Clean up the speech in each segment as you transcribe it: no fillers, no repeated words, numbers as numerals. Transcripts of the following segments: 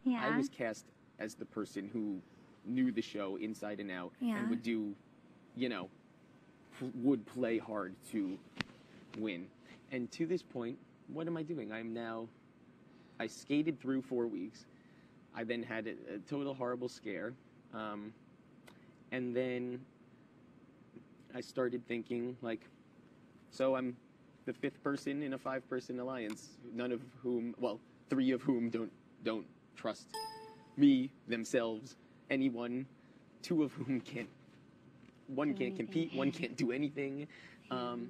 Yeah. I was cast as the person who knew the show inside and out and would do, you know, would play hard to win. And to this point, what am I doing? I skated through 4 weeks. I then had a total horrible scare. And then I started thinking, like, so I'm the 5th person in a 5-person alliance, none of whom, well, 3 of whom don't trust me, themselves, anyone, 2 of whom one can't compete, one can't do anything. And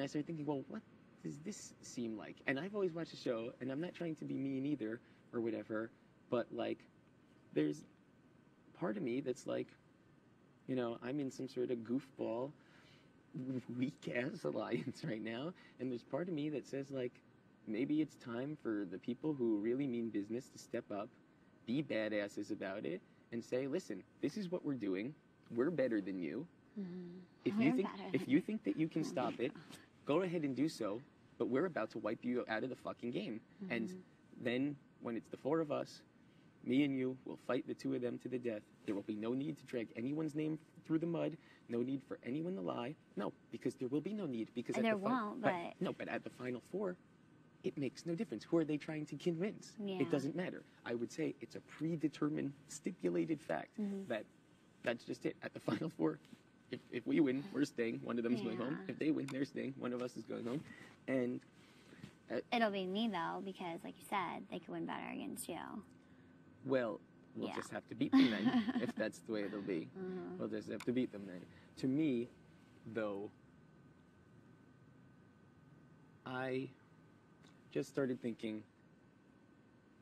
I started thinking, well, what does this seem like? And I've always watched the show, and I'm not trying to be mean either, or whatever, but, like, there's part of me that's like, you know, I'm in some sort of goofball, weak-ass alliance right now, and there's part of me that says, like, maybe it's time for the people who really mean business to step up, be badasses about it, and say, listen, this is what we're doing. We're better than you. If you think that you can stop it, go ahead and do so, but we're about to wipe you out of the fucking game. And then, when it's the 4 of us, me and you will fight the 2 of them to the death. There will be no need to drag anyone's name through the mud, no need for anyone to lie. No, because there will be no need. Because there won't, but... No, but at the final 4, it makes no difference. Who are they trying to convince? Yeah. It doesn't matter. I would say it's a predetermined, stipulated fact that that's just it. At the final 4, if we win, we're staying. One of them's going home. If they win, they're staying. One of us is going home. And it'll be me, though, because, like you said, they could win better against you. Well, we'll just have to beat them then, if that's the way it'll be. We'll just have to beat them then. To me, though, I just started thinking,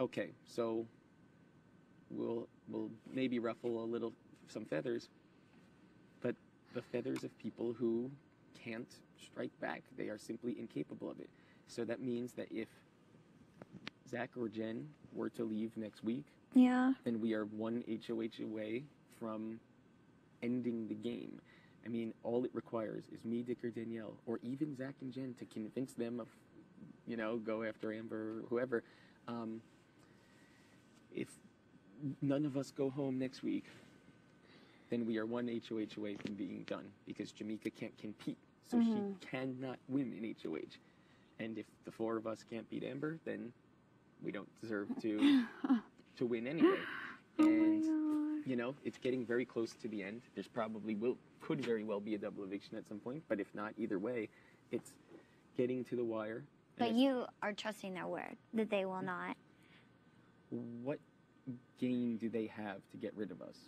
okay, so we'll maybe ruffle some feathers, but the feathers of people who can't strike back, they are simply incapable of it. So that means that if Zach or Jen were to leave next week, then we are 1 HOH away from ending the game. I mean, all it requires is me, Dick, or Danielle, or even Zach and Jen to convince them of, you know, go after Amber, or whoever. If none of us go home next week, then we are 1 HOH away from being done, because Jamaica can't compete, so she cannot win in HOH. And if the 4 of us can't beat Amber, then we don't deserve to win anyway. And, you know, it's getting very close to the end. There's probably could very well be a double eviction at some point, but if not, either way, it's getting to the wire. But you are trusting their word, that they will not. What gain do they have to get rid of us?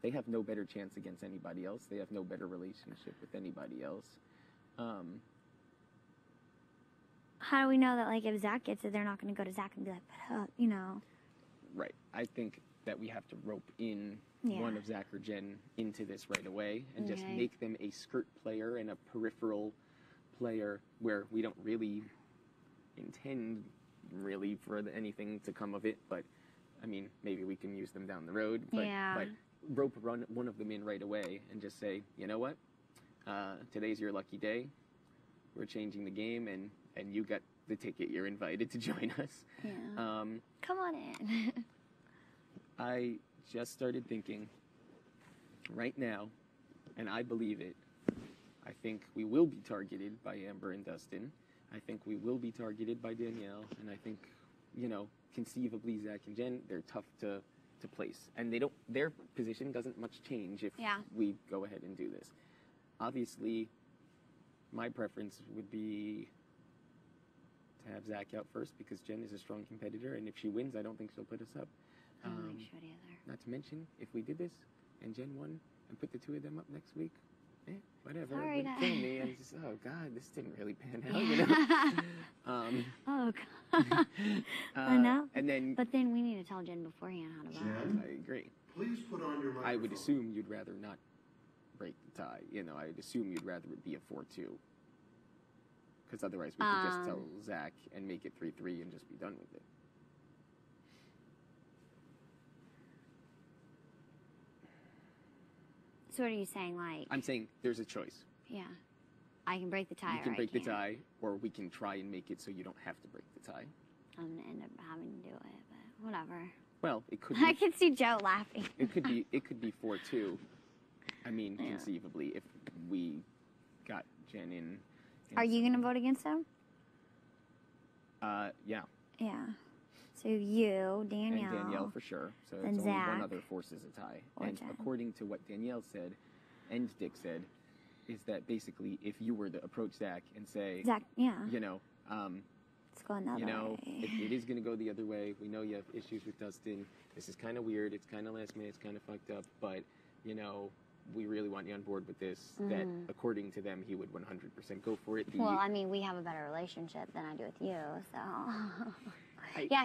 They have no better chance against anybody else. They have no better relationship with anybody else. How do we know that, like, if Zach gets it, they're not going to go to Zach and be like, you know? Right. I think that we have to rope in one of Zach or Jen into this right away and just make them a skirt player and a peripheral player where we don't really intend really for anything to come of it. But, I mean, maybe we can use them down the road. But, but rope one of them in right away and just say, you know what? Today's your lucky day. We're changing the game, and you got the ticket. You're invited to join us. Yeah. Come on in. I just started thinking right now, and I believe it, I think we will be targeted by Amber and Dustin. I think we will be targeted by Danielle, and I think, you know, conceivably Zach and Jen, they're tough to place. And their position doesn't much change if we go ahead and do this. Obviously, my preference would be to have Zach out first because Jen is a strong competitor, and if she wins, I don't think she'll put us up. I don't think she would either. Not to mention, if we did this and Jen won and put the 2 of them up next week, whatever. Sorry, it would kill me. And just, oh God, this didn't really pan out, you know. Oh God. I know. And then, but then we need to tell Jen beforehand how to vote. Jen, I agree. Please put on your microphone. I would assume you'd rather not break the tie. You know, I'd assume you'd rather it be a 4-2. Because otherwise we could just tell Zach and make it 3-3 and just be done with it. So what are you saying, like... I'm saying there's a choice. Yeah. I can break the tie, You can break the tie, or we can try and make it so you don't have to break the tie. I'm going to end up having to do it, but whatever. Well, it could I be, can see Joe laughing. it could be 4-2. I mean, conceivably, if we got Jen in. Are you going to vote against him? Yeah. Yeah. So you, Danielle. And Danielle for sure. So and it's only one Zach. other forces a tie. Or And Jen. according to what Danielle said and Dick said, is that basically if you were to approach Zach and say, Zach, yeah. you know, Let's go another way. it is going to go the other way. We know you have issues with Dustin. This is kind of weird. It's kind of last minute. It's kind of fucked up. But, you know, we really want you on board with this. That according to them, he would 100% go for it. Well, I mean, we have a better relationship than I do with you, so. Yeah,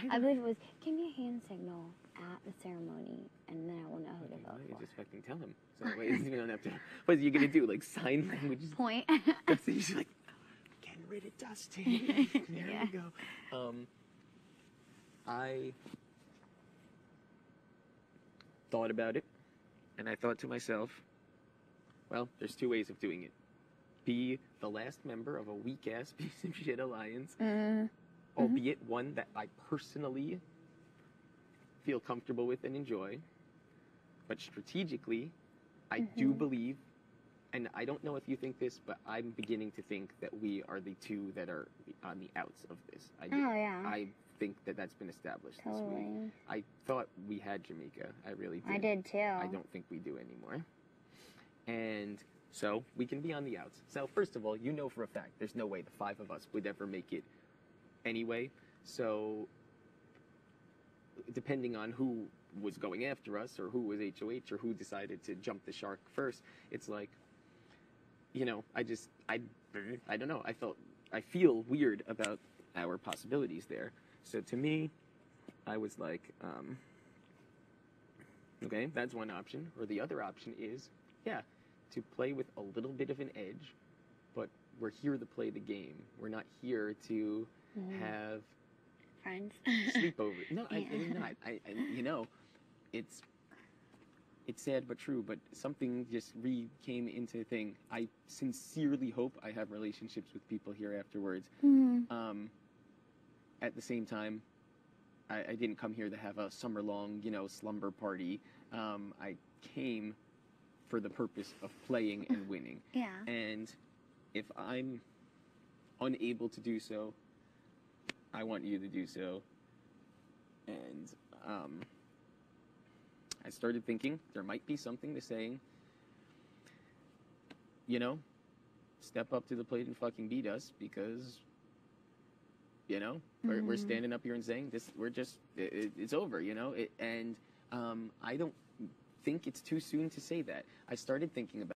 I believe it was, give me a hand signal at the ceremony, and then I will know who to vote You for. just fucking tell him. So wait, you don't have to. What are you going to do? Like sign language? Point. That's it. She's like, getting rid of Dustin. There we go. I thought about it, and I thought to myself, well, there's two ways of doing it. Be the last member of a weak-ass piece of shit alliance, albeit one that I personally feel comfortable with and enjoy. But strategically, I do believe, and I don't know if you think this, but I'm beginning to think that we are the two that are on the outs of this. I think that that's been established this week. I thought we had Jamaica. I really did. I did too. I don't think we do anymore. And so we can be on the outs. So first of all, you know for a fact there's no way the five of us would ever make it anyway. So depending on who was going after us or who was HOH or who decided to jump the shark first, it's like, you know, I don't know. I feel weird about our possibilities there. So to me, I was like, okay, that's one option. Or the other option is, yeah, to play with a little bit of an edge, but we're here to play the game. We're not here to have Friends. sleepover. No, I'm not. You know, it's sad but true, but something just came into the thing. I sincerely hope I have relationships with people here afterwards. At the same time, I didn't come here to have a summer-long, you know, slumber party. I came for the purpose of playing and winning. Yeah. And if I'm unable to do so, I want you to do so. And I started thinking there might be something to saying, you know, step up to the plate and fucking beat us, because, you know, we're standing up here and saying this. We're just it's over, you know. And I don't think it's too soon to say that. I started thinking about